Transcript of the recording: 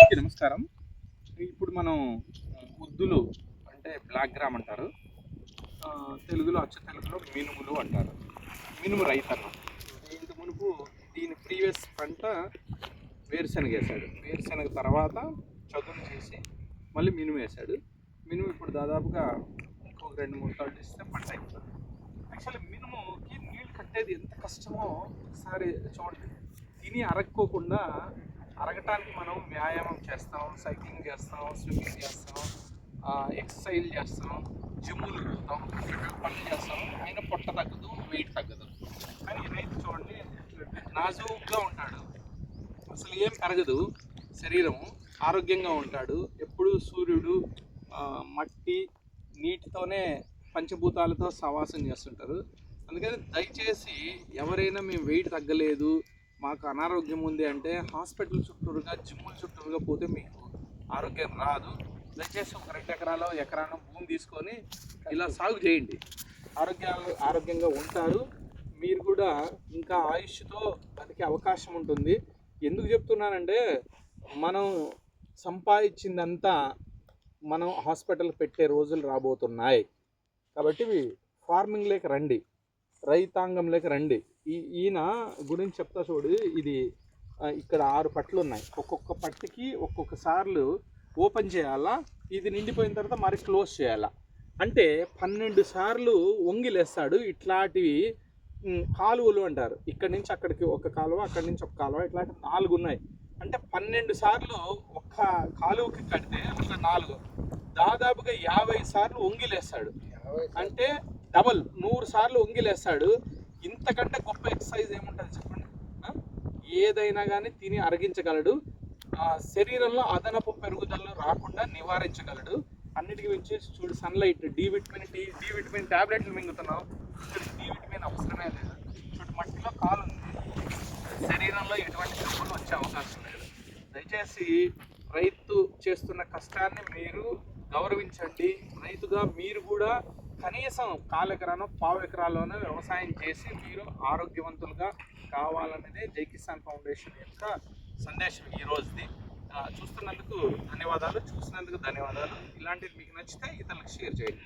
అందరికీ నమస్కారం. ఇప్పుడు మనం ఉద్దులు అంటే బ్లాక్ గ్రామ్ అంటారు. తెలుగులో అచ్చ తెలుగులో మినుములు అంటారు. మినుము రైతన్న. ఇంత మునుపు దీని ప్రీవియస్ పంట వేరుశనగ వేశాడు. వేరుశనగ తర్వాత చదును చేసి మళ్ళీ మినుము వేశాడు. మినుము ఇప్పుడు దాదాపుగా ఇంకొక 2-3 తాళ్ళు ఇస్తే పంట అయిపోతుంది. యాక్చువల్లీ మినుముకి నీళ్లు కట్టేది ఎంత కష్టమో ఒకసారి చూడండి. తిని అరక్కోకుండా అరగటానికి మనం వ్యాయామం చేస్తాం, సైక్లింగ్ చేస్తాం, స్విమ్మింగ్ చేస్తాం, ఎక్సర్సైజ్ చేస్తాం, జిమ్ములు పోతాం, రకరకాల పనులు చేస్తాం. అయినా పొట్ట తగ్గదు, వెయిట్ తగ్గదు. కానీ రైతు చూడండి నాజూగ్గా ఉంటాడు, అసలు ఏం పెరగదు, శరీరం ఆరోగ్యంగా ఉంటాడు. ఎప్పుడు సూర్యుడు, మట్టి, నీటితోనే పంచభూతాలతో సహవాసం చేస్తుంటారు. అందుకని దయచేసి ఎవరైనా మేము వెయిట్ తగ్గలేదు, మాకు అనారోగ్యం ఉంది అంటే హాస్పిటల్ చుట్టూరుగా, జిమ్ముల చుట్టూరుగా పోతే మీకు ఆరోగ్యం రాదు. దయచేసి ఒక 2 ఎకరాలో ఎకరానో భూమి తీసుకొని ఇలా సాగు చేయండి. ఆరోగ్యంగా ఉంటారు. మీరు కూడా ఇంకా ఆయుష్తో బతికే అవకాశం ఉంటుంది. ఎందుకు చెప్తున్నానంటే మనం సంపాదించిందంతా మనం హాస్పిటల్ పెట్టే రోజులు రాబోతున్నాయి. కాబట్టి ఫార్మింగ్లోకి రండి, రైతాంగంలోకి రండి. ఈయన గురించి చెప్తా చూడు. ఇది ఇక్కడ 6 పట్లు ఉన్నాయి. ఒక్కొక్క పట్టుకి ఒక్కొక్కసార్లు ఓపెన్ చేయాలా, ఇది నిండిపోయిన తర్వాత మరి క్లోజ్ చేయాలా. అంటే 12 సార్లు వంగిలేస్తాడు. ఇట్లాంటివి కాలువలు అంటారు. ఇక్కడి నుంచి అక్కడికి ఒక కాలువ, అక్కడి నుంచి ఒక కాలువ, ఇట్లాంటి 4 ఉన్నాయి. అంటే 12 సార్లు ఒక్క కాలువకి కడితే ఒక 4, దాదాపుగా 50 సార్లు వంగిలేస్తాడు. అంటే డబల్ 100 సార్లు వంగిలేస్తాడు. ఇంతకంటే గొప్ప ఎక్సర్సైజ్ ఏముంటుంది చెప్పండి? ఏదైనా కానీ తిని అరిగించగలడు. శరీరంలో అదనపు పెరుగుదల రాకుండా నివారించగలడు. అన్నిటికీ మించి చూడు, సన్లైట్, డి విటమిన్ ట్యాబ్లెట్లు మింగుతున్నాం, డి విటమిన్ అవసరమే లేదు. చూడు, మట్టిలో కాలు ఉంది, శరీరంలో ఎటువంటి జబ్బులు వచ్చే అవకాశం లేదు. దయచేసి రైతు చేస్తున్న కష్టాన్ని మీరు గౌరవించండి. రైతుగా మీరు కూడా కనీసం 1/4 ఎకరానో 1/4 ఎకరాల్లోనే వ్యవసాయం చేసి మీరు ఆరోగ్యవంతులుగా కావాలనేదే జై కిసాన్ ఫౌండేషన్ యొక్క సందేశం ఈ రోజుది. చూస్తున్నందుకు ధన్యవాదాలు. ఇలాంటిది మీకు నచ్చితే ఇతరులకు షేర్ చేయండి.